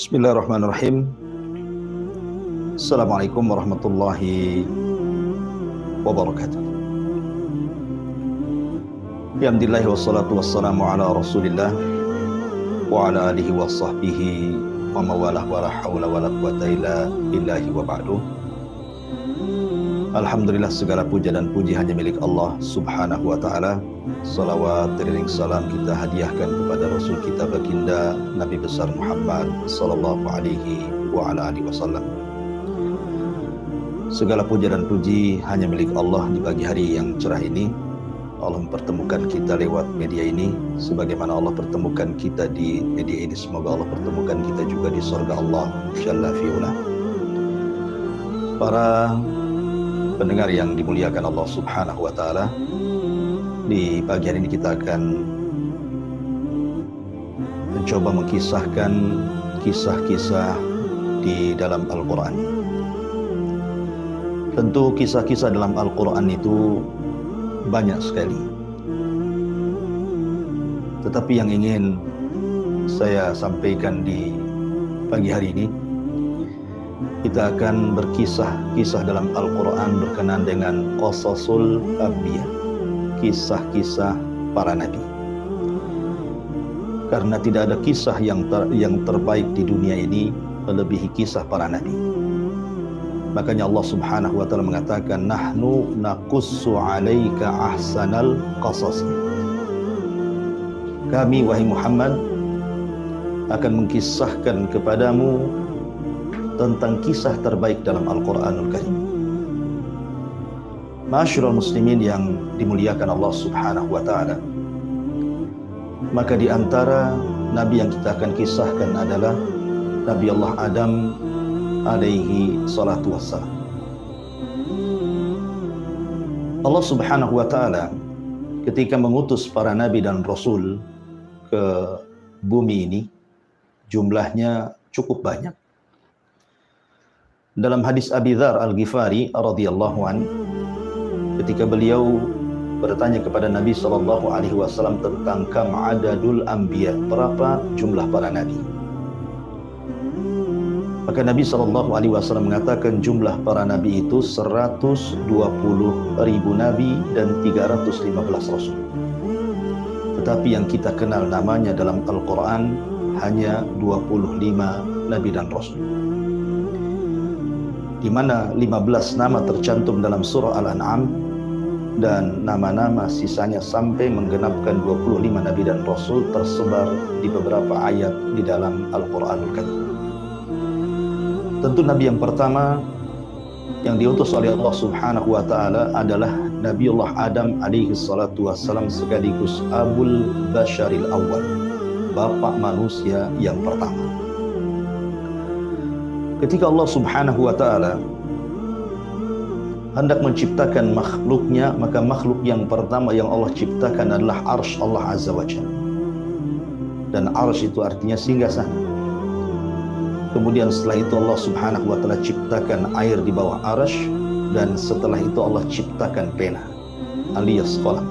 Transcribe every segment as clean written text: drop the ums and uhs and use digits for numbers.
Bismillahirrahmanirrahim. Assalamualaikum warahmatullahi wabarakatuh. Alhamdulillah wassalatu wassalamu ala rasulillah wa ala alihi wa sahbihi wa mawalah wa la hawla wa la quwata illa billahi wa ba'du. Alhamdulillah, segala puja dan puji hanya milik Allah subhanahu wa ta'ala. Salawat dan salam kita hadiahkan kepada Rasul kita baginda Nabi besar Muhammad sallallahu alaihi wa ala alihi wasallam. Segala puja dan puji hanya milik Allah di pagi hari yang cerah ini. Allah mempertemukan kita lewat media ini, sebagaimana Allah pertemukan kita di media ini. Semoga Allah pertemukan kita juga di surga Allah Jalla fi'ula. Para pendengar yang dimuliakan Allah subhanahu wa ta'ala, di pagi hari ini kita akan mencoba mengkisahkan kisah-kisah di dalam Al-Quran. Tentu kisah-kisah dalam Al-Quran itu banyak sekali, tetapi yang ingin saya sampaikan di pagi hari ini, kita akan berkisah-kisah dalam Al-Quran berkenaan dengan qasasul anbiya, kisah-kisah para nabi. Karena tidak ada kisah yang terbaik di dunia ini melebihi kisah para nabi. Makanya Allah subhanahu wa ta'ala mengatakan, nahnu naqussu 'alaika ahsanal qasas. Kami wahai Muhammad akan mengkisahkan kepadamu tentang kisah terbaik dalam Al-Quranul Karim. Ma'asyiral muslimin yang dimuliakan Allah subhanahu wa ta'ala, maka di antara nabi yang kita akan kisahkan adalah Nabi Allah Adam alaihi salatu wassalam. Allah subhanahu wa ta'ala ketika mengutus para nabi dan rasul ke bumi ini, jumlahnya cukup banyak. Dalam hadis Abi Dzar Al-Ghifari radhiyallahu an, ketika beliau bertanya kepada Nabi sallallahu alaihi wasallam tentang kam adadul anbiya, berapa jumlah para nabi? Maka Nabi sallallahu alaihi wasallam mengatakan jumlah para nabi itu 120.000 nabi dan 315 rasul. Tetapi yang kita kenal namanya dalam Al-Quran hanya 25 nabi dan rasul, di mana 15 nama tercantum dalam surah Al-An'am, dan nama-nama sisanya sampai menggenapkan 25 nabi dan rasul tersebar di beberapa ayat di dalam Al-Quranul Karim. Tentu nabi yang pertama yang diutus oleh Allah subhanahu wa ta'ala adalah Nabiullah Adam alaihi salatu wassalam, sekaligus Abul Basharil Awwal, bapak manusia yang pertama. Ketika Allah subhanahu wa ta'ala hendak menciptakan makhluknya, maka makhluk yang pertama yang Allah ciptakan adalah arsy Allah azza wa jalla. Dan arsy itu artinya singgasana. Kemudian setelah itu Allah subhanahu wa ta'ala ciptakan air di bawah arsy, dan setelah itu Allah ciptakan pena alias qalam.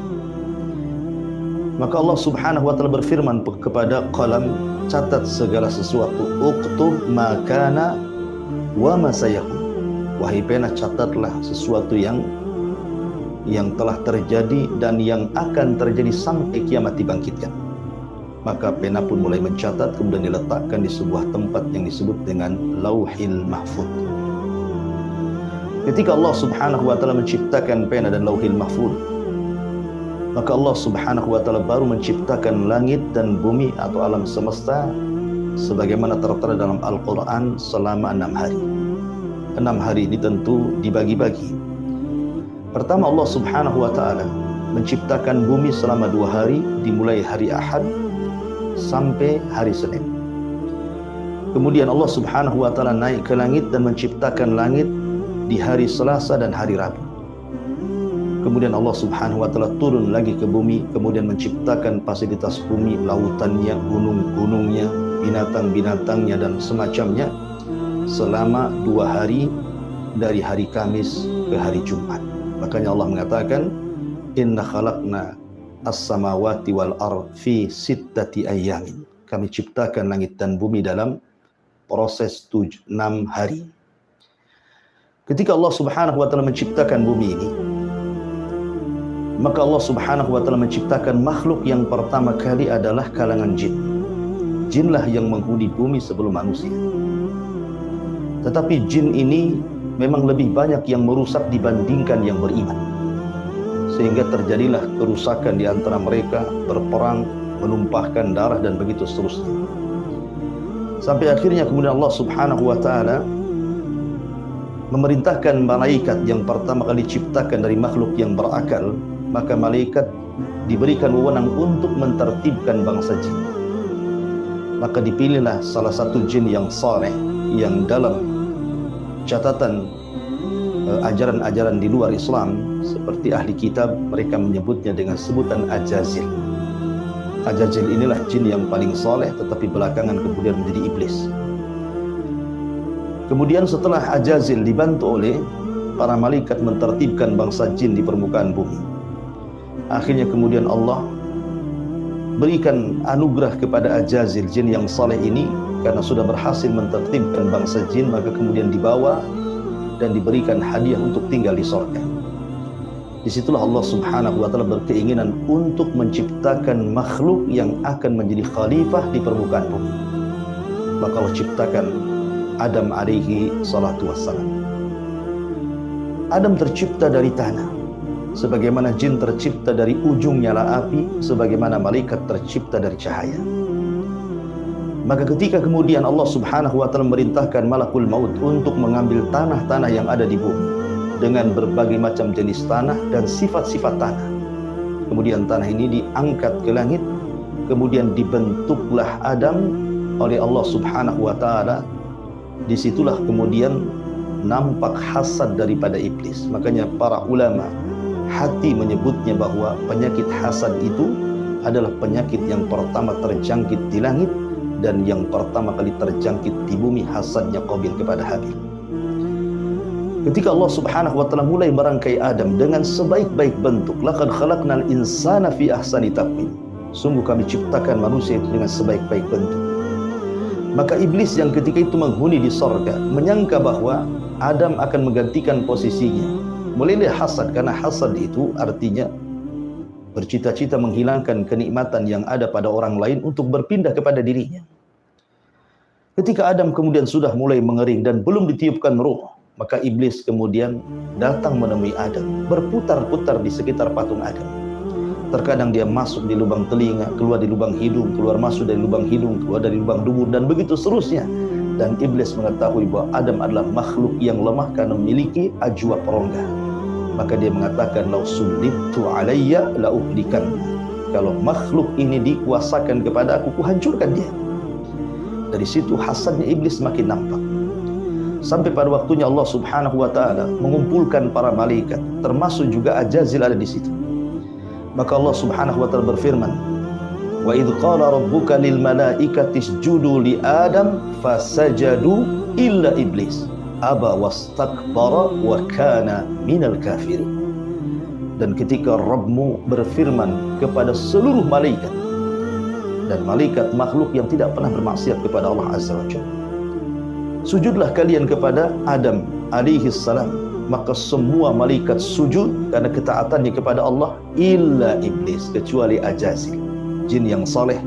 Maka Allah subhanahu wa ta'ala berfirman kepada qalam, catat segala sesuatu, uktub ma kana wa ma sayakun. Wahai pena, catatlah sesuatu yang telah terjadi dan yang akan terjadi sampai kiamat dibangkitkan. Maka pena pun mulai mencatat, kemudian diletakkan di sebuah tempat yang disebut dengan Lauhil Mahfuz. Ketika Allah subhanahu wa ta'ala menciptakan pena dan Lauhil Mahfuz, maka Allah subhanahu wa ta'ala baru menciptakan langit dan bumi atau alam semesta sebagaimana tertera dalam Al-Quran selama 6 hari. 6 hari ini tentu dibagi-bagi. Pertama, Allah subhanahu wa ta'ala menciptakan bumi selama 2 hari, dimulai hari Ahad sampai hari Senin. Kemudian Allah subhanahu wa ta'ala naik ke langit dan menciptakan langit di hari Selasa dan hari Rabu. Kemudian Allah subhanahu wa ta'ala turun lagi ke bumi, kemudian menciptakan fasilitas bumi, lautannya, gunung-gunungnya, binatang-binatangnya dan semacamnya selama 2 hari, dari hari Kamis ke hari Jumat. Makanya Allah mengatakan, inna khalaqna as-samawati wal ardh fi sittati ayyamin. Kami ciptakan langit dan bumi dalam proses 6 hari. Ketika Allah Subhanahu wa taala menciptakan bumi ini, maka Allah Subhanahu wa taala menciptakan makhluk yang pertama kali adalah kalangan jin. Jinlah yang menghuni bumi sebelum manusia. Tetapi jin ini memang lebih banyak yang merusak dibandingkan yang beriman. Sehingga terjadilah kerusakan di antara mereka, berperang, menumpahkan darah dan begitu seterusnya. Sampai akhirnya kemudian Allah Subhanahu wa taala memerintahkan malaikat yang pertama kali diciptakan dari makhluk yang berakal, maka malaikat diberikan wewenang untuk mentertibkan bangsa jin. Maka dipilihlah salah satu jin yang saleh, yang dalam catatan ajaran-ajaran di luar Islam seperti ahli kitab mereka menyebutnya dengan sebutan Ajazil. Ajazil inilah jin yang paling saleh, tetapi belakangan kemudian menjadi iblis. Kemudian setelah Ajazil dibantu oleh para malaikat mentertibkan bangsa jin di permukaan bumi, akhirnya kemudian Allah berikan anugerah kepada Ajazil, jin yang saleh ini, karena sudah berhasil mentertibkan bangsa jin, maka kemudian dibawa dan diberikan hadiah untuk tinggal di surga. Disitulah Allah Subhanahu wa taala berkeinginan untuk menciptakan makhluk yang akan menjadi khalifah di permukaan bumi. Maka Allah ciptakan Adam alaihi salatu wassalam. Adam tercipta dari tanah, sebagaimana jin tercipta dari ujung nyala api, sebagaimana malaikat tercipta dari cahaya. Maka ketika kemudian Allah Subhanahu wa taala memerintahkan malakul maut untuk mengambil tanah-tanah yang ada di bumi dengan berbagai macam jenis tanah dan sifat-sifat tanah. Kemudian tanah ini diangkat ke langit, kemudian dibentuklah Adam oleh Allah Subhanahu wa taala. Disitulah kemudian nampak hasad daripada iblis. Makanya para ulama hati menyebutnya bahwa penyakit hasad itu adalah penyakit yang pertama terjangkit di langit dan yang pertama kali terjangkit di bumi, hasadnya Qabil kepada Habil. Ketika Allah Subhanahu wa taala mulai merangkai Adam dengan sebaik-baik bentuk, laqad khalaqnal insana fi ahsani taqwim. Sungguh kami ciptakan manusia itu dengan sebaik-baik bentuk. Maka iblis yang ketika itu menghuni di sorga menyangka bahwa Adam akan menggantikan posisinya. Mulailah hasad, karena hasad itu artinya bercita-cita menghilangkan kenikmatan yang ada pada orang lain untuk berpindah kepada dirinya. Ketika Adam kemudian sudah mulai mengering dan belum ditiupkan ruh, maka iblis kemudian datang menemui Adam, berputar-putar di sekitar patung Adam. Terkadang dia masuk di lubang telinga, keluar di lubang hidung, keluar masuk dari lubang hidung, keluar dari lubang dubur, dan begitu seterusnya. Dan iblis mengetahui bahwa Adam adalah makhluk yang lemah karena memiliki ajwa perongga. Maka dia mengatakan, lau sullitu alayya la uhlikan. Kalau makhluk ini dikuasakan kepada aku, kuhancurkan dia. Dari situ hasadnya iblis makin nampak. Sampai pada waktunya Allah Subhanahu wa taala mengumpulkan para malaikat, termasuk juga Ajazil ada di situ. Maka Allah Subhanahu wa taala berfirman, wa idz qala rabbuka lil malaikati isjudu li adam fasajadu illa iblis aba wastakbara wa kana minal kafirin. Dan ketika Rabbmu berfirman kepada seluruh malaikat, dan malaikat makhluk yang tidak pernah bermaksiat kepada Allah Azza wa Jalla, sujudlah kalian kepada Adam alaihi salam. Maka semua malaikat sujud karena ketaatannya kepada Allah, illa iblis, kecuali Ajazil, jin yang saleh,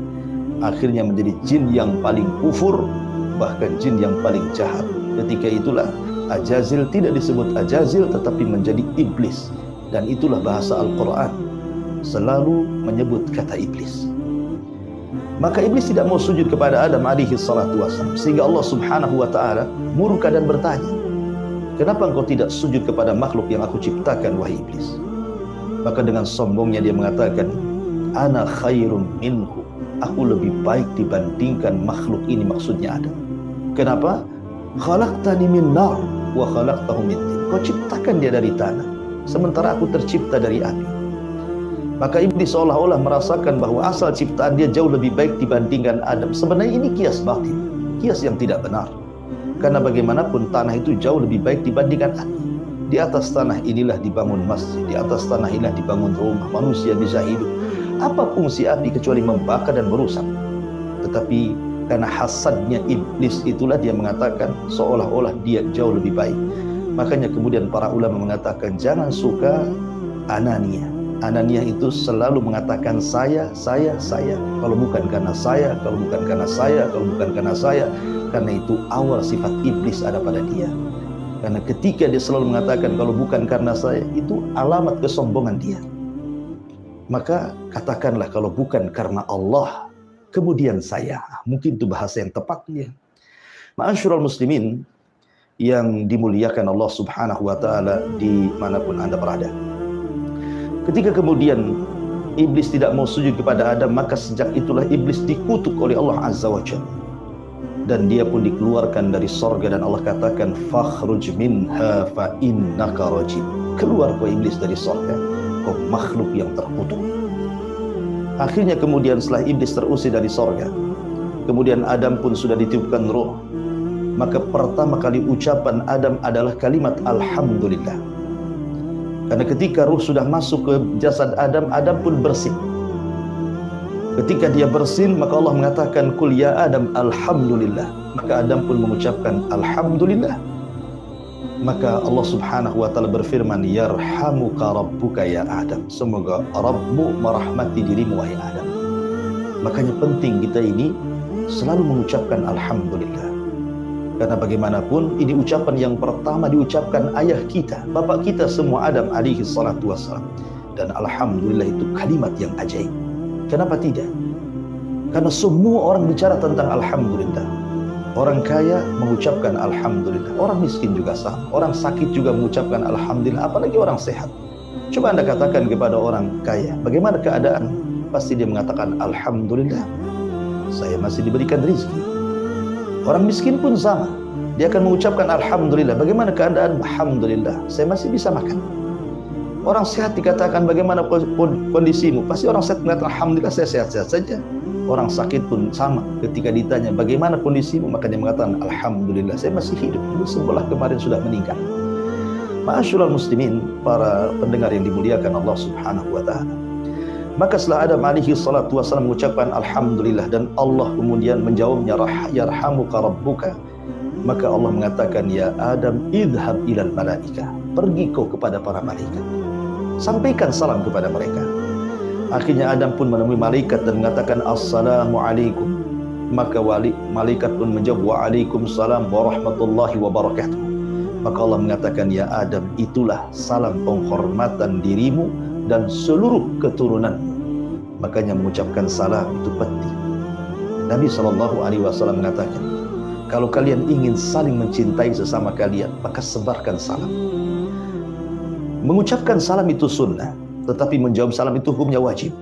akhirnya menjadi jin yang paling kufur, bahkan jin yang paling jahat. Ketika itulah Ajazil tidak disebut Ajazil tetapi menjadi iblis. Dan itulah bahasa Al-Quran selalu menyebut kata iblis. Maka iblis tidak mau sujud kepada Adam alaihi salatu wassalam, sehingga Allah Subhanahu wa taala murka dan bertanya, kenapa engkau tidak sujud kepada makhluk yang aku ciptakan, wahai iblis? Maka dengan sombongnya dia mengatakan, ana khairun minhu, aku lebih baik dibandingkan makhluk ini, maksudnya Adam. Kenapa? Khalaqtani min nar wa khalaqtahu min tin. Kau ciptakan dia dari tanah, sementara aku tercipta dari api. Maka iblis seolah-olah merasakan bahwa asal ciptaan dia jauh lebih baik dibandingkan Adam. Sebenarnya ini kias batil, kias yang tidak benar. Karena bagaimanapun tanah itu jauh lebih baik dibandingkan api. Di atas tanah inilah dibangun masjid, di atas tanah inilah dibangun rumah, manusia bisa hidup. Apa fungsi api kecuali membakar dan merusak? Tetapi Karena hasadnya iblis itulah dia mengatakan seolah-olah dia jauh lebih baik. Makanya kemudian para ulama mengatakan jangan suka anania. Anania itu selalu mengatakan saya. Kalau bukan karena saya, kalau bukan karena saya, kalau bukan karena saya. Karena itu awal sifat iblis ada pada dia. Karena ketika dia selalu mengatakan kalau bukan karena saya, itu alamat kesombongan dia. Maka katakanlah kalau bukan karena Allah, kemudian saya. Mungkin itu bahasa yang tepatnya. Ma'asyiral muslimin yang dimuliakan Allah Subhanahu wa taala dimanapun Anda berada. Ketika kemudian iblis tidak mau sujud kepada Adam, maka sejak itulah iblis dikutuk oleh Allah Azza wa Jalla. Dan dia pun dikeluarkan dari sorga, dan Allah katakan fakhruj minha fa innaka rajim. Keluar kau iblis dari sorga, kau makhluk yang terkutuk. Akhirnya kemudian setelah iblis terusir dari sorga, kemudian Adam pun sudah ditiupkan roh. Maka pertama kali ucapan Adam adalah kalimat Alhamdulillah. Karena ketika ruh sudah masuk ke jasad Adam, Adam pun bersin. Ketika dia bersin, maka Allah mengatakan Qul ya Adam Alhamdulillah. Maka Adam pun mengucapkan Alhamdulillah. Maka Allah Subhanahu wa taala berfirman, yarhamuka rabbuka ya Adam. Semoga Rabbmu merahmati dirimu wahai Adam. Makanya penting kita ini selalu mengucapkan Alhamdulillah. Karena bagaimanapun ini ucapan yang pertama diucapkan ayah kita, bapak kita semua Adam alaihi salatu wassalam. Dan Alhamdulillah itu kalimat yang ajaib. Kenapa tidak? Karena semua orang bicara tentang Alhamdulillah. Orang kaya mengucapkan Alhamdulillah, orang miskin juga sama, orang sakit juga mengucapkan Alhamdulillah, apalagi orang sehat. Coba Anda katakan kepada orang kaya, bagaimana keadaan? Pasti dia mengatakan Alhamdulillah, saya masih diberikan rezeki. Orang miskin pun sama, dia akan mengucapkan Alhamdulillah, bagaimana keadaan? Alhamdulillah, saya masih bisa makan. Orang sehat dikatakan bagaimana kondisimu? Pasti orang sehat mengatakan Alhamdulillah, saya sehat-sehat saja. Orang sakit pun sama, ketika ditanya bagaimana kondisimu, maka dia mengatakan Alhamdulillah, saya masih hidup, sebelah kemarin sudah meninggal. Ma'asyiral muslimin, para pendengar yang dimuliakan Allah Subhanahu wa taala. Maka setelah Adam alaihi salatu wasallam mengucapkan Alhamdulillah, dan Allah kemudian menjawabnya yarhamuka rabbuka, maka Allah mengatakan ya Adam idhab ilal malaikah, pergi kau kepada para malaikat, sampaikan salam kepada mereka. Akhirnya Adam pun menemui malaikat dan mengatakan Assalamualaikum. Maka malaikat pun menjawab Waalaikumsalam warahmatullahi wabarakatuh. Maka Allah mengatakan ya Adam, itulah salam penghormatan dirimu dan seluruh keturunanmu. Makanya mengucapkan salam itu penting. Nabi SAW mengatakan, kalau kalian ingin saling mencintai sesama kalian, maka sebarkan salam. Mengucapkan salam itu sunnah, tetapi menjawab salam itu hukumnya wajib.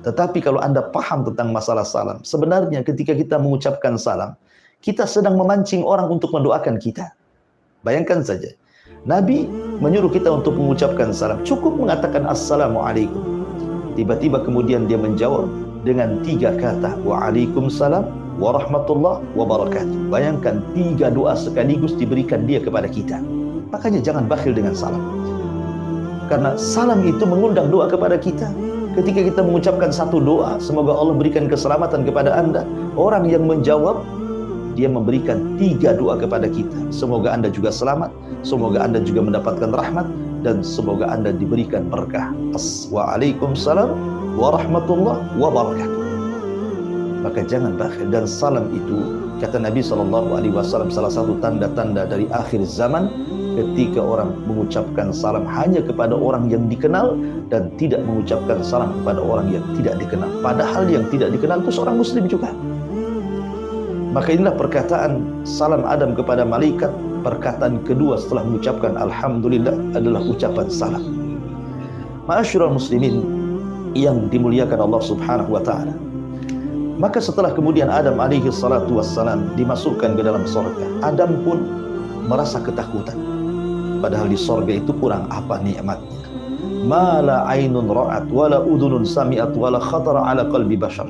Tetapi kalau Anda paham tentang masalah salam, sebenarnya ketika kita mengucapkan salam, kita sedang memancing orang untuk mendoakan kita. Bayangkan saja, Nabi menyuruh kita untuk mengucapkan salam, cukup mengatakan Assalamualaikum. Tiba-tiba kemudian dia menjawab dengan 3 kata, Waalaikumsalam warahmatullahi wabarakatuh. Bayangkan 3 doa sekaligus diberikan dia kepada kita. Makanya jangan bakhil dengan salam. Karena salam itu mengundang doa kepada kita. Ketika kita mengucapkan satu doa, semoga Allah berikan keselamatan kepada Anda, orang yang menjawab, dia memberikan 3 doa kepada kita. Semoga Anda juga selamat, semoga Anda juga mendapatkan rahmat, dan semoga Anda diberikan berkah. Waalaikumsalam warahmatullahi wabarakatuh. Maka jangan bakhil. Dan salam itu, kata Nabi SAW, salah satu tanda-tanda dari akhir zaman, ketika orang mengucapkan salam hanya kepada orang yang dikenal dan tidak mengucapkan salam kepada orang yang tidak dikenal. Padahal yang tidak dikenal itu seorang muslim juga. Maka inilah perkataan salam Adam kepada malaikat. Perkataan kedua setelah mengucapkan Alhamdulillah adalah ucapan salam. Ma'asyiral muslimin yang dimuliakan Allah Subhanahu wa ta'ala. Maka setelah kemudian Adam alaihi salatu wassalam dimasukkan ke dalam surga, Adam pun merasa ketakutan. Padahal di sorga itu kurang apa nikmatnya. Ma la ainun ra'at wala udhunun sami'at wala khatara ala qalbi bashar.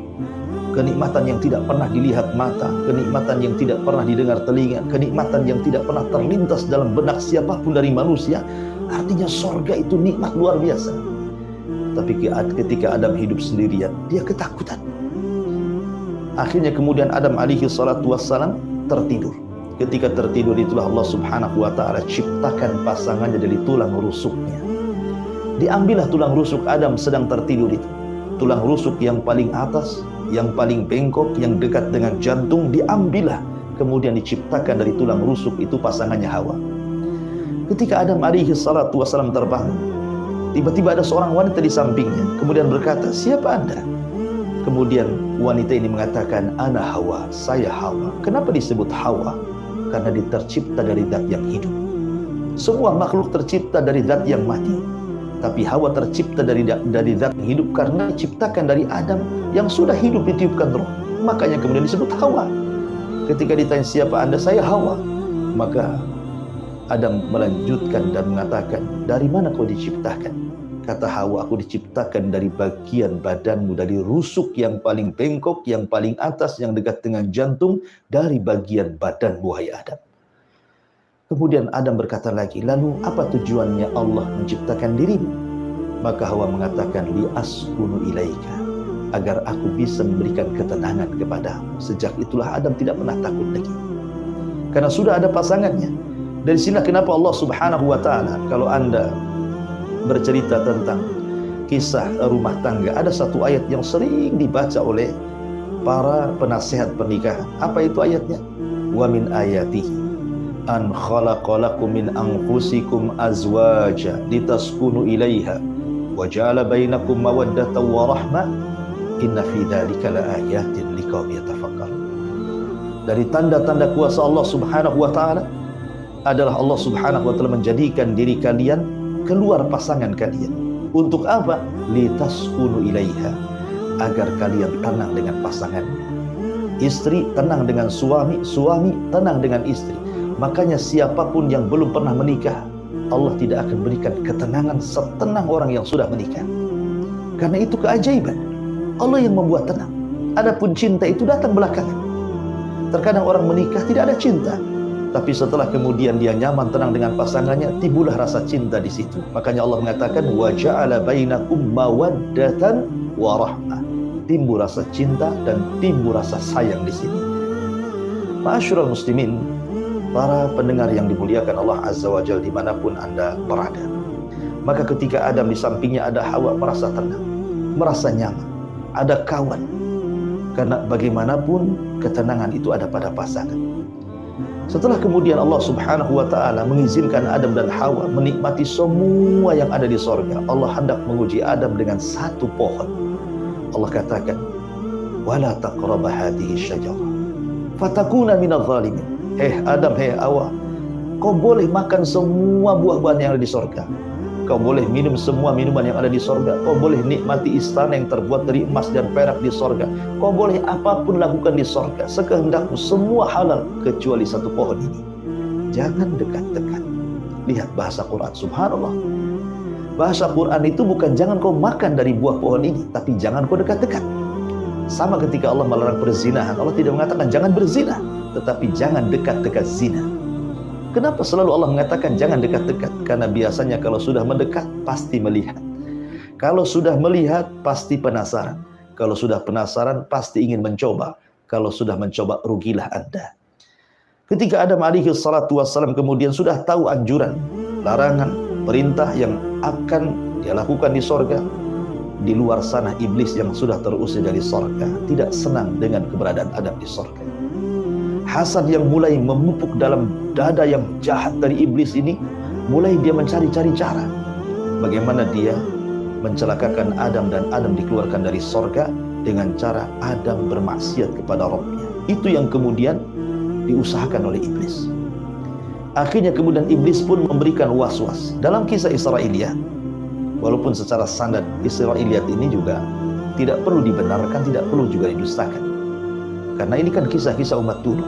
Kenikmatan yang tidak pernah dilihat mata, kenikmatan yang tidak pernah didengar telinga, kenikmatan yang tidak pernah terlintas dalam benak siapapun dari manusia. Artinya sorga itu nikmat luar biasa. Tapi ketika Adam hidup sendirian, dia ketakutan. Akhirnya kemudian Adam alaihi salatu wassalam tertidur. Ketika tertidur itulah Allah subhanahu wa ta'ala ciptakan pasangannya dari tulang rusuknya. Diambillah tulang rusuk Adam sedang tertidur itu. Tulang rusuk yang paling atas, yang paling bengkok, yang dekat dengan jantung, diambillah. Kemudian diciptakan dari tulang rusuk itu pasangannya Hawa. Ketika Adam alaihi salatu wassalam terbangun, tiba-tiba ada seorang wanita di sampingnya. Kemudian berkata, "Siapa Anda?" Kemudian wanita ini mengatakan, "Ana Hawa, saya Hawa." Kenapa disebut Hawa? Karena dia tercipta dari zat yang hidup. Semua makhluk tercipta dari zat yang mati, tapi Hawa tercipta dari zat yang hidup karena diciptakan dari Adam yang sudah hidup ditiupkan roh. Makanya kemudian disebut Hawa. Ketika ditanya, "Siapa Anda?" "Saya Hawa." Maka Adam melanjutkan dan mengatakan, "Dari mana kau diciptakan?" Kata Hawa, "Aku diciptakan dari bagian badanmu, dari rusuk yang paling bengkok, yang paling atas, yang dekat dengan jantung, dari bagian badan wahai Adam." Kemudian Adam berkata lagi, "Lalu apa tujuannya Allah menciptakan dirimu?" Maka Hawa mengatakan, "Li askunu ilaika," agar aku bisa memberikan ketenangan kepadamu. Sejak itulah Adam tidak pernah takut lagi, karena sudah ada pasangannya. Dari sinilah kenapa Allah subhanahu wa ta'ala, kalau Anda bercerita tentang kisah rumah tangga, ada satu ayat yang sering dibaca oleh para penasehat pernikahan. Apa itu ayatnya? "Wa min ayatihi an khalaqalakum min anfusikum azwaja litaskunu ilaiha wa ja'ala bainakum mawaddatan wa rahmah inna fi dzalika laayatin liqaumin yatafakkarun." Dari tanda-tanda kuasa Allah subhanahu wa ta'ala adalah Allah subhanahu wa ta'ala menjadikan diri kalian keluar pasangan kalian. Untuk apa? Litaskunu ilaiha, agar kalian tenang dengan pasangannya. Istri tenang dengan suami, suami tenang dengan istri. Makanya siapapun yang belum pernah menikah, Allah tidak akan berikan ketenangan setenang orang yang sudah menikah. Karena itu keajaiban. Allah yang membuat tenang. Adapun cinta itu datang belakangan. Terkadang orang menikah tidak ada cinta, tapi setelah kemudian dia nyaman tenang dengan pasangannya, timbullah rasa cinta di situ. Makanya Allah mengatakan, "Wa ja'ala bainakum mawaddatan wa rahmah." Timbul rasa cinta dan timbul rasa sayang di sini. Ma'asyiral muslimin, para pendengar yang dimuliakan Allah Azza wa Jalla dimanapun Anda berada. Maka ketika Adam di sampingnya ada Hawa, merasa tenang, merasa nyaman, ada kawan. Karena bagaimanapun ketenangan itu ada pada pasangan. Setelah kemudian Allah subhanahu wa ta'ala mengizinkan Adam dan Hawa menikmati semua yang ada di sorga, Allah hendak menguji Adam dengan satu pohon. Allah katakan, "Wala taqraba hadhihi syajarah fatakuna minadh dhalimin." Adam, Hawa, kau boleh makan semua buah-buahan yang ada di sorga. Kau boleh minum semua minuman yang ada di sorga. Kau boleh nikmati istana yang terbuat dari emas dan perak di sorga. Kau boleh apapun lakukan di sorga, sekehendakmu, semua halal kecuali satu pohon ini. Jangan dekat-dekat. Lihat bahasa Quran, subhanallah. Bahasa Quran itu bukan jangan kau makan dari buah pohon ini, tapi jangan kau dekat-dekat. Sama ketika Allah melarang perzinahan, Allah tidak mengatakan jangan berzina, tetapi jangan dekat-dekat zina. Kenapa selalu Allah mengatakan jangan dekat-dekat? Karena biasanya kalau sudah mendekat, pasti melihat. Kalau sudah melihat, pasti penasaran. Kalau sudah penasaran, pasti ingin mencoba. Kalau sudah mencoba, rugilah Anda. Ketika Adam alaihi salatu wassalam kemudian sudah tahu anjuran, larangan, perintah yang akan dia lakukan di sorga, di luar sana iblis yang sudah terusir dari sorga tidak senang dengan keberadaan Adam di sorga. Hasad yang mulai memupuk dalam dada yang jahat dari iblis ini, mulai dia mencari-cari cara bagaimana dia mencelakakan Adam dan Adam dikeluarkan dari sorga dengan cara Adam bermaksiat kepada Rabbnya. Itu yang kemudian diusahakan oleh iblis. Akhirnya kemudian iblis pun memberikan was-was dalam kisah Israiliyat. Walaupun secara sanad Israiliyat ini juga tidak perlu dibenarkan, tidak perlu juga didustakan. Karena ini kan kisah-kisah umat dulu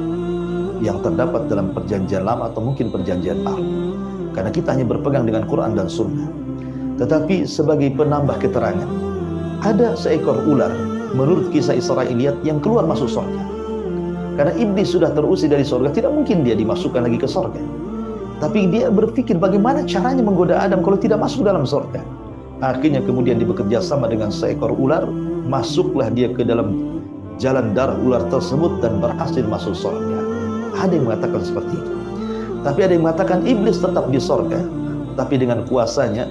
yang terdapat dalam perjanjian lama atau mungkin perjanjian baru. Karena kita hanya berpegang dengan Quran dan Sunnah. Tetapi sebagai penambah keterangan, ada seekor ular menurut kisah Israiliyat yang keluar masuk surga. Karena iblis sudah terusir dari surga, tidak mungkin dia dimasukkan lagi ke surga. Tapi dia berpikir bagaimana caranya menggoda Adam kalau tidak masuk dalam surga. Akhirnya kemudian dia bekerja sama dengan seekor ular, masuklah dia ke dalam jalan darah ular tersebut dan berhasil masuk surga. Ada yang mengatakan seperti itu. Tapi ada yang mengatakan iblis tetap di surga, tapi dengan kuasanya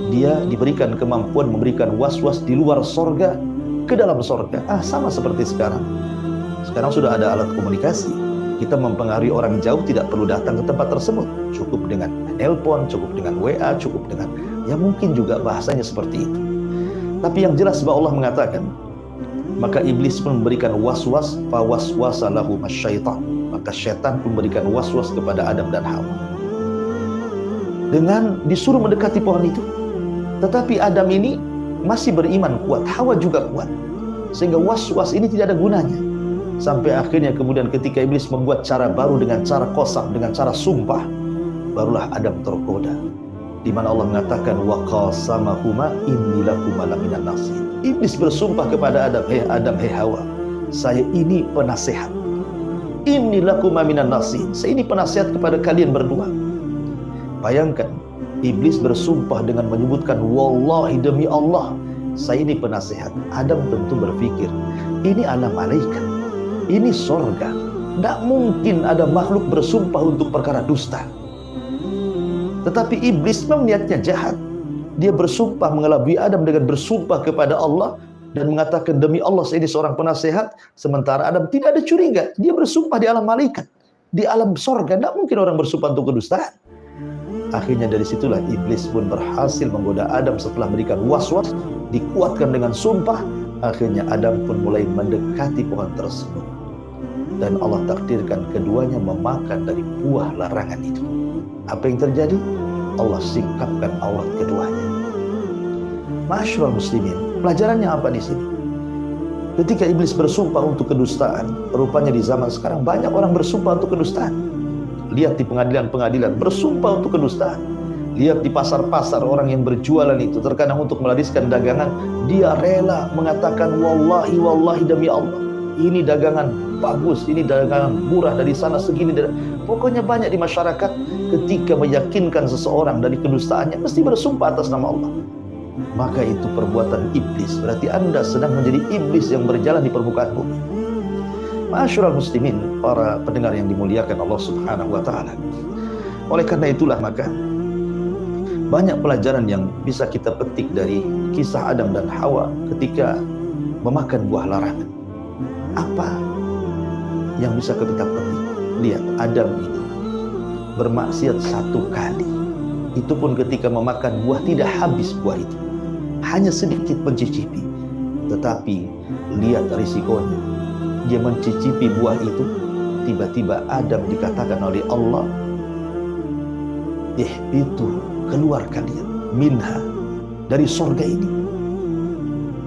dia diberikan kemampuan memberikan was-was di luar surga ke dalam surga. Sama seperti sekarang. Sekarang sudah ada alat komunikasi. Kita mempengaruhi orang jauh tidak perlu datang ke tempat tersebut. Cukup dengan nelpon, cukup dengan WA, cukup dengan ya mungkin juga bahasanya seperti itu. Tapi yang jelas bahwa Allah mengatakan, maka iblis pun memberikan was-was, fa waswasa lahum asy-syaitan. Maka syaitan pun memberikan was-was kepada Adam dan Hawa. Dengan disuruh mendekati pohon itu. Tetapi Adam ini masih beriman kuat, Hawa juga kuat. Sehingga was-was ini tidak ada gunanya. Sampai akhirnya kemudian ketika iblis membuat cara baru dengan cara qasam, dengan cara sumpah, barulah Adam tergoda. Di mana Allah mengatakan wa qasamahuma inni lakuma laminan nasihin. Iblis bersumpah kepada Adam, hei Hawa, saya ini penasehat. Inni lakuma minan nasihin. Saya ini penasehat kepada kalian berdua. Bayangkan, iblis bersumpah dengan menyebutkan wallahi demi Allah, saya ini penasehat. Adam tentu berpikir, ini anak malaikat, ini sorga. Tidak mungkin ada makhluk bersumpah untuk perkara dusta. Tetapi iblis memang niatnya jahat. Dia bersumpah mengelabui Adam dengan bersumpah kepada Allah dan mengatakan demi Allah saya ini seorang penasehat. Sementara Adam tidak ada curiga. Dia bersumpah di alam malaikat, di alam sorga. Tidak mungkin orang bersumpah untuk kedustaan. Akhirnya dari situlah iblis pun berhasil menggoda Adam setelah memberikan was-was, dikuatkan dengan sumpah. Akhirnya Adam pun mulai mendekati pohon tersebut. Dan Allah takdirkan keduanya memakan dari buah larangan itu. Apa yang terjadi? Allah singkapkan aurat keduanya. Ma'asyiral muslimin, pelajarannya apa di sini? Ketika iblis bersumpah untuk kedustaan, rupanya di zaman sekarang banyak orang bersumpah untuk kedustaan. Lihat di pengadilan-pengadilan bersumpah untuk kedustaan. Lihat di pasar-pasar orang yang berjualan itu terkadang untuk melariskan dagangan, dia rela mengatakan wallahi wallahi demi Allah, ini dagangan bagus, ini dagangan murah, dari sana segini. Pokoknya banyak di masyarakat ketika meyakinkan seseorang dari kedustaannya mesti bersumpah atas nama Allah. Maka itu perbuatan iblis. Berarti Anda sedang menjadi iblis yang berjalan di permukaan bumi. Ma'asyiral muslimin, para pendengar yang dimuliakan Allah Subhanahu wa taala. Oleh karena itulah maka banyak pelajaran yang bisa kita petik dari kisah Adam dan Hawa ketika memakan buah larangan. Apa yang bisa kita petik? Lihat, Adam ini bermaksiat satu kali. Itu pun ketika memakan buah tidak habis buah itu, hanya sedikit mencicipi. Tetapi lihat risikonya, dia mencicipi buah itu, tiba-tiba Adam dikatakan oleh Allah, ihbitu, keluar kalian minha, dari sorga ini.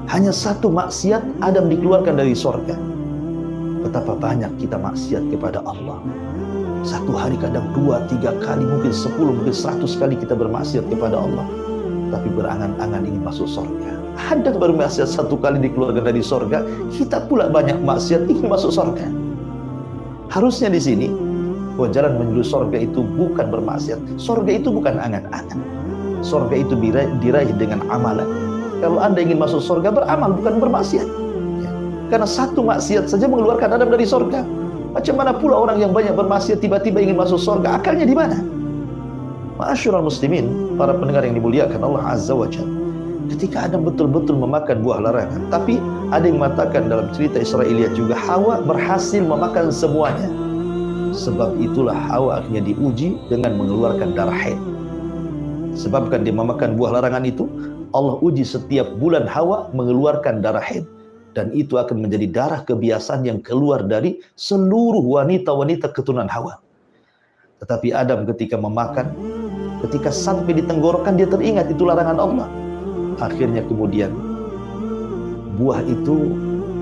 Hanya satu maksiat Adam dikeluarkan dari sorga. Betapa banyak kita maksiat kepada Allah. Satu hari kadang 2, 3 kali, mungkin 10, mungkin 100 kali kita bermaksiat kepada Allah. Tapi berangan-angan ingin masuk sorga. Ada baru maksiat satu kali dikeluarkan dari sorga, kita pula banyak maksiat ingin masuk sorga. Harusnya di sini, jalan menuju sorga itu bukan bermaksiat. Sorga itu bukan angan-angan. Sorga itu diraih dengan amalan. Kalau Anda ingin masuk sorga, beramal, bukan bermaksiat. Karena satu maksiat saja mengeluarkan Adam dari sorga. Macam mana pula orang yang banyak bermaksiat tiba-tiba ingin masuk sorga? Akalnya di mana? Ma'asyiral muslimin, para pendengar yang dimuliakan Allah Azza wa Jalla. Ketika Adam betul-betul memakan buah larangan, tapi ada yang mengatakan dalam cerita Israiliyat juga, Hawa berhasil memakan semuanya. Sebab itulah Hawa akhirnya diuji dengan mengeluarkan darah haid. Sebabkan dia memakan buah larangan itu, Allah uji setiap bulan Hawa mengeluarkan darah haid. Dan itu akan menjadi darah kebiasaan yang keluar dari seluruh wanita-wanita keturunan Hawa. Tetapi Adam ketika memakan, ketika sampai di tenggorokan dia teringat itu larangan Allah. Akhirnya kemudian buah itu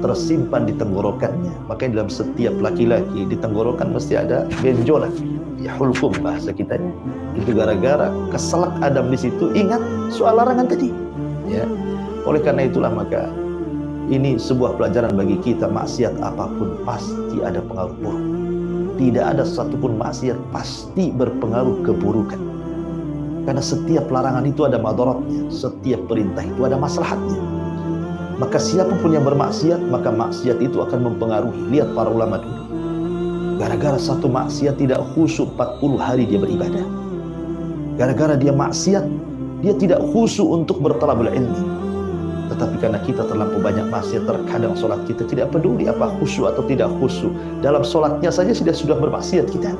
tersimpan di tenggorokannya. Makanya dalam setiap laki-laki di tenggorokan mesti ada benjolan. Ya hulkum bahasa kita. Itu gara-gara keselak Adam di situ ingat soal larangan tadi. Ya. Oleh karena itulah maka ini sebuah pelajaran bagi kita, maksiat apapun pasti ada pengaruh buruk. Tidak ada satupun maksiat pasti berpengaruh keburukan. Karena setiap larangan itu ada madaratnya, setiap perintah itu ada maslahatnya. Maka siapapun yang bermaksiat, maka maksiat itu akan mempengaruhi. Lihat para ulama dulu, gara-gara satu maksiat tidak khusyuk 40 hari dia beribadah. Gara-gara dia maksiat, dia tidak khusyuk untuk bertalabul ilmi. Tetapi karena kita terlampau banyak maksiat, terkadang sholat kita tidak peduli apa khusyuk atau tidak khusyuk. Dalam sholatnya saja sudah bermaksiat kita,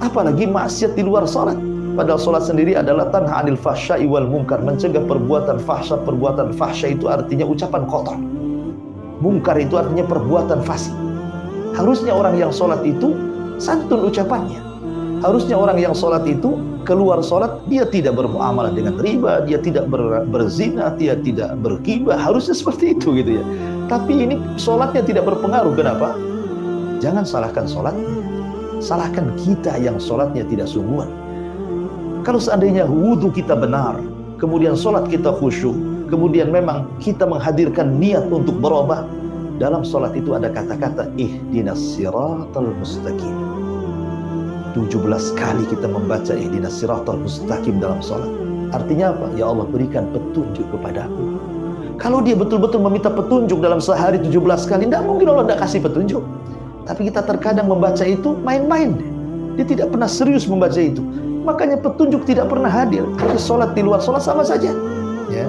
apalagi maksiat di luar sholat. Padahal sholat sendiri adalah tanha anil fahsya'i wal munkar, mencegah perbuatan fahsya. Perbuatan fahsya itu artinya ucapan kotor, munkar itu artinya perbuatan fasik. Harusnya orang yang sholat itu santun ucapannya. Harusnya orang yang sholat itu keluar sholat dia tidak bermuamalah dengan riba, dia tidak berzina, dia tidak berghibah. Harusnya seperti itu gitu ya. Tapi ini sholatnya tidak berpengaruh. Kenapa? Jangan salahkan sholatnya, salahkan kita yang sholatnya tidak sungguhan. Kalau seandainya wudhu kita benar, kemudian sholat kita khusyuk, kemudian memang kita menghadirkan niat untuk berubah, dalam sholat itu ada kata-kata ihdinas siratal mustaqim. 17 kali kita membaca ihdinas siratal mustaqim dalam sholat. Artinya apa? Ya Allah, berikan petunjuk kepadaku. Kalau dia betul-betul meminta petunjuk dalam sehari 17 kali, tidak mungkin Allah tidak kasih petunjuk. Tapi kita terkadang membaca itu main-main. Dia tidak pernah serius membaca itu. Makanya petunjuk tidak pernah hadir. Tapi sholat di luar sholat sama saja ya.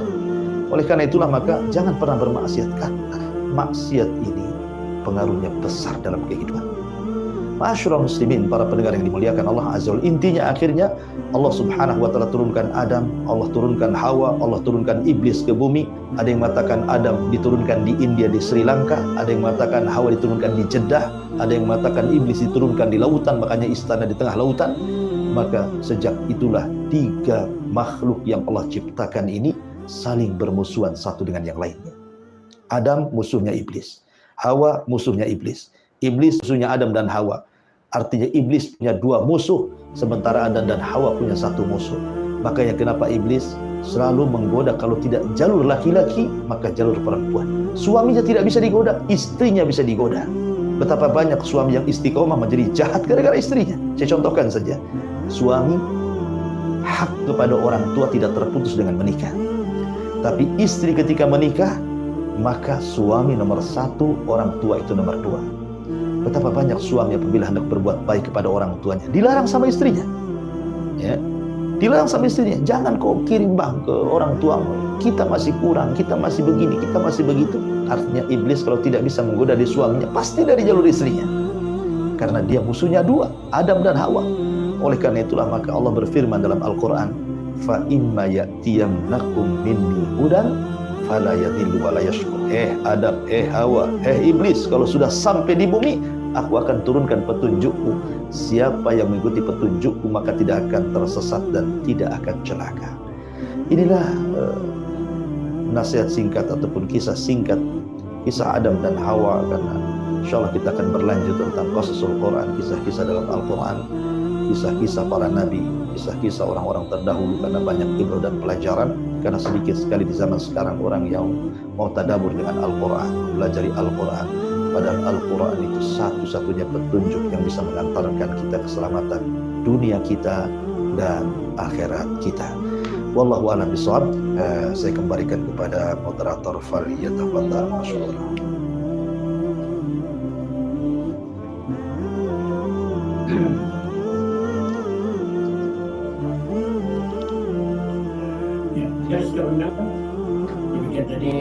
Oleh karena itulah maka jangan pernah bermaksiat, karena maksiat ini pengaruhnya besar dalam kehidupan. Ma'asyiral muslimin, para pendengar yang dimuliakan Allah Azza wa Jalla, intinya akhirnya Allah Subhanahu wa taala turunkan Adam, Allah turunkan Hawa, Allah turunkan iblis ke bumi. Ada yang mengatakan Adam diturunkan di India, di Sri Lanka, ada yang mengatakan Hawa diturunkan di Jeddah, ada yang mengatakan iblis diturunkan di lautan, makanya istana di tengah lautan. Maka sejak itulah 3 makhluk yang Allah ciptakan ini saling bermusuhan satu dengan yang lainnya. Adam musuhnya iblis, Hawa musuhnya iblis, iblis musuhnya Adam dan Hawa. Artinya iblis punya 2 musuh, sementara Adam dan Hawa punya 1 musuh. Makanya kenapa iblis selalu menggoda, kalau tidak jalur laki-laki maka jalur perempuan. Suaminya tidak bisa digoda, istrinya bisa digoda. Betapa banyak suami yang istiqomah menjadi jahat gara-gara istrinya. Saya contohkan saja. Suami hak kepada orang tua tidak terputus dengan menikah. Tapi istri ketika menikah, maka suami nomor 1, orang tua itu nomor 2. Betapa banyak suami apabila hendak berbuat baik kepada orang tuanya, dilarang sama istrinya ya. Dilarang sama istrinya, jangan kau kirim bang ke orang tuamu, kita masih kurang, kita masih begini, kita masih begitu. Artinya iblis kalau tidak bisa menggoda di suaminya, pasti dari jalur istrinya. Karena dia musuhnya 2, Adam dan Hawa. Oleh karena itulah maka Allah berfirman dalam Al-Quran, fa imma ya'tiyannakum minni hudan fala yadhillu wa la yashkur. Adam, Hawa, iblis, kalau sudah sampai di bumi, aku akan turunkan petunjukku. Siapa yang mengikuti petunjukku maka tidak akan tersesat dan tidak akan celaka. Inilah nasihat singkat ataupun kisah singkat kisah Adam dan Hawa, karena insyaallah kita akan berlanjut tentang qasasul Quran, kisah-kisah dalam Al-Quran, kisah-kisah para nabi, kisah-kisah orang-orang terdahulu, karena banyak ibrah dan pelajaran. Karena sedikit sekali di zaman sekarang orang yang mau tadabbur dengan Al-Quran, belajar Al-Quran. Padahal Al-Quran itu satu-satunya petunjuk yang bisa mengantarkan kita keselamatan dunia kita dan akhirat kita. Wallahu a'lam bishawab. Saya kembalikan kepada moderator Faliyatafadhal masyaallah. Ya, sudah benar. Demikian tadi